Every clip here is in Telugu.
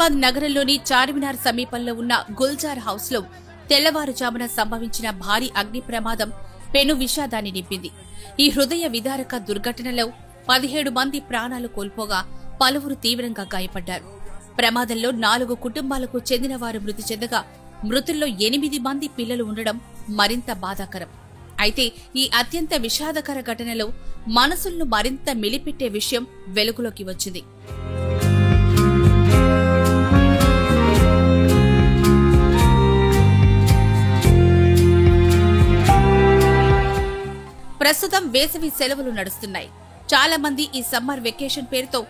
హైదరాబాద్ నగరంలోని చార్మినార్ సమీపంలో ఉన్న గుల్జార్ హౌస్ లో తెల్లవారుజామున సంభవించిన భారీ అగ్ని ప్రమాదం పెను విషాదాన్ని నింపింది. ఈ హృదయ విదారక దుర్ఘటనలో 17 మంది ప్రాణాలు కోల్పోగా పలువురు తీవ్రంగా గాయపడ్డారు. ప్రమాదంలో 4 కుటుంబాలకు చెందిన వారు మృతి చెందగా మృతుల్లో 8 మంది పిల్లలు ఉండడం మరింత బాధాకరం. అయితే ఈ అత్యంత విషాదకర ఘటనలో మనసులను మరింత మిలిపెట్టే విషయం వెలుగులోకి వచ్చింది. ప్రస్తుతం వేసవి సెలవులు నడుస్తున్నాయి. చాలా మంది ఈ సమ్మర్ వెకేషన్ పేరుతో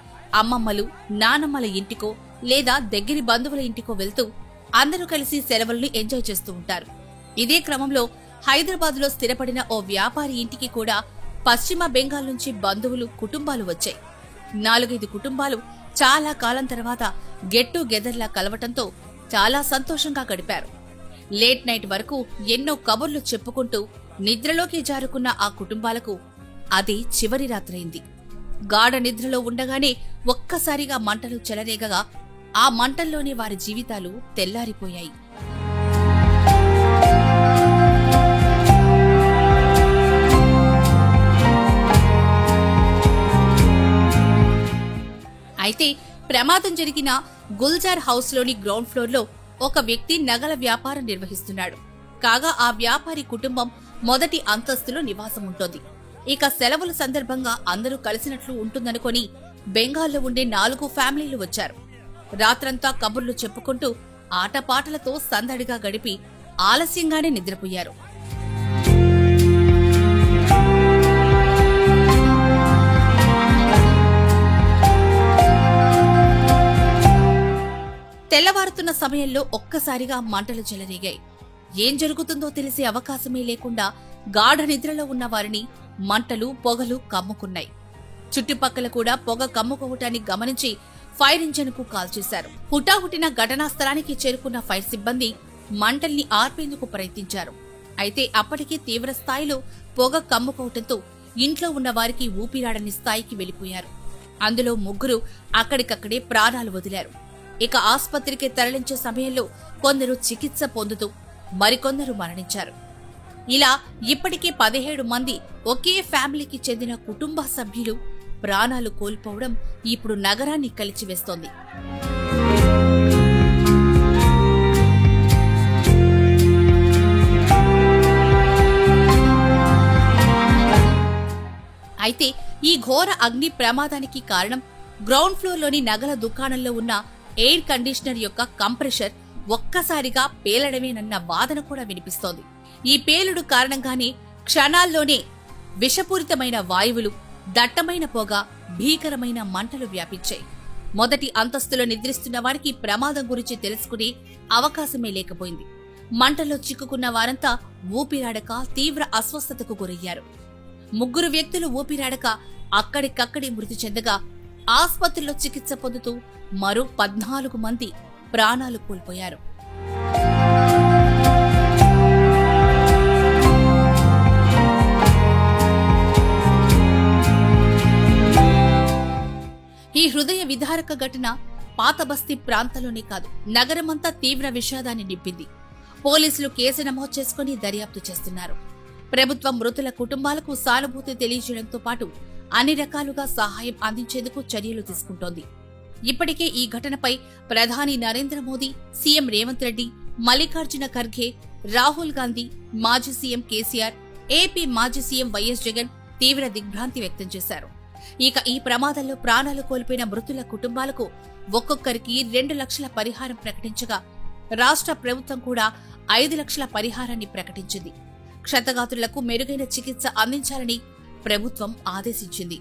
అమ్మమ్మలు, నానమ్మల ఇంటికో లేదా దగ్గరి బంధువుల ఇంటికో వెళ్తూ అందరూ కలిసి సెలవుల్ని ఎంజాయ్ చేస్తూ ఉంటారు. ఇదే క్రమంలో హైదరాబాద్ లో స్థిరపడిన ఓ వ్యాపారి ఇంటికి కూడా పశ్చిమ బెంగాల్ నుంచి బంధువులు, కుటుంబాలు వచ్చాయి. 4-5 కుటుంబాలు చాలా కాలం తర్వాత గెట్ టుగెదర్లా కలవటంతో చాలా సంతోషంగా గడిపారు. లేట్ నైట్ వరకు ఎన్నో కబుర్లు చెప్పుకుంటూ నిద్రలోకి జారుకున్న ఆ కుటుంబాలకు అది చివరి రాత్రైంది. గాఢ నిద్రలో ఉండగానే ఒక్కసారిగా మంటలు చెలరేగగా ఆ మంటల్లోనే వారి జీవితాలు తెల్లారిపోయాయి. అయితే ప్రమాదం జరిగిన గుల్జార్ హౌస్ లోని గ్రౌండ్ ఫ్లోర్ లో ఒక వ్యక్తి నగల వ్యాపారం నిర్వహిస్తున్నాడు. కాగా ఆ వ్యాపారి కుటుంబం మొదటి అంతస్తులో నివాసం ఉంటోంది. ఇక సెలవుల సందర్భంగా అందరూ కలిసినట్లు ఉంటుందనుకొని బెంగాల్లో ఉండే 4 ఫ్యామిలీలు వచ్చారు. రాత్రంతా కబుర్లు చెప్పుకుంటూ ఆటపాటలతో సందడిగా గడిపి ఆలస్యంగానే నిద్రపోయారు. తెల్లవారుతున్న సమయంలో ఒక్కసారిగా మంటలు చెలరేగాయి. ఏం జరుగుతుందో తెలిసే అవకాశమే లేకుండా గాఢ నిద్రలో ఉన్న వారిని మంటలు, పొగలు కమ్ముకున్నాయి. చుట్టుపక్కల కూడా పొగ కమ్ముకోవటాన్ని గమనించి ఫైర్ ఇంజిన్ కు కాల్ చేశారు. హుటాహుటిన ఘటనా స్థలానికి చేరుకున్న ఫైర్ సిబ్బంది మంటల్ని ఆర్పేందుకు ప్రయత్నించారు. అయితే అప్పటికే తీవ్ర స్థాయిలో పొగ కమ్ముకోవటంతో ఇంట్లో ఉన్న వారికి ఊపిరాడని స్థాయికి వెళ్లిపోయారు. అందులో 3 అక్కడికక్కడే ప్రాణాలు వదిలారు. ఇక ఆస్పత్రికి తరలించే సమయంలో కొందరు చికిత్స పొందుతూ మరికొందరు మరణించారు. ఇలా ఇప్పటికే 17 మంది ఒకే ఫ్యామిలీకి చెందిన కుటుంబ సభ్యులు ప్రాణాలు కోల్పోవడం ఇప్పుడు నగరాన్ని కలిచివేస్తోంది. అయితే ఈ ఘోర అగ్ని ప్రమాదానికి కారణం గ్రౌండ్ ఫ్లోర్ లోని నగల దుకాణంలో ఉన్న ఎయిర్ కండిషనర్ యొక్క కంప్రెషర్ ఒక్కసారిగా పేలడమేనన్న వాదన కూడా వినిపిస్తోంది. ఈ పేలుడు కారణంగానే క్షణాల్లోనే విషపూరితమైన వాయువులు, దట్టమైన పొగ, భీకరమైన మంటలు వ్యాపించాయి. మొదటి అంతస్తులో నిద్రిస్తున్న వారికి ప్రమాదం గురించి తెలుసుకునే అవకాశమే లేకపోయింది. మంటల్లో చిక్కుకున్న వారంతా ఊపిరాడక తీవ్ర అస్వస్థతకు గురయ్యారు. 3 వ్యక్తులు ఊపిరాడక అక్కడికక్కడే మృతి చెందగా ఆస్పత్రిలో చికిత్స పొందుతూ మరో 14 మంది ప్రాణాలు కోల్పోయారు. ఈ హృదయ విదారక ఘటన పాత బస్తీ ప్రాంతంలోనే కాదు, నగరమంతా తీవ్ర విషాదాన్ని నింపింది. పోలీసులు కేసు నమోదు చేసుకుని దర్యాప్తు చేస్తున్నారు. ప్రభుత్వం మృతుల కుటుంబాలకు సానుభూతి తెలియజేయడంతో పాటు అన్ని రకాలుగా సహాయం అందించేందుకు చర్యలు తీసుకుంటోంది. ఇప్పటికే ఈ ఘటనపై ప్రధాని నరేంద్ర మోదీ, సీఎం రేవంత్ రెడ్డి, మల్లికార్జున ఖర్గే, రాహుల్ గాంధీ, మాజీ సీఎం కేసీఆర్, ఏపీ మాజీ సీఎం వైఎస్ జగన్ తీవ్ర దిగ్భ్రాంతి వ్యక్తం చేశారు. ఇక ఈ ప్రమాదంలో ప్రాణాలు కోల్పోయిన మృతుల కుటుంబాలకు ఒక్కొక్కరికి 2 లక్షల పరిహారం ప్రకటించగా రాష్ట్ర ప్రభుత్వం కూడా 5 లక్షల పరిహారాన్ని ప్రకటించింది. క్షతగాత్రులకు మెరుగైన చికిత్స అందించాలని ప్రభుత్వం ఆదేశించింది.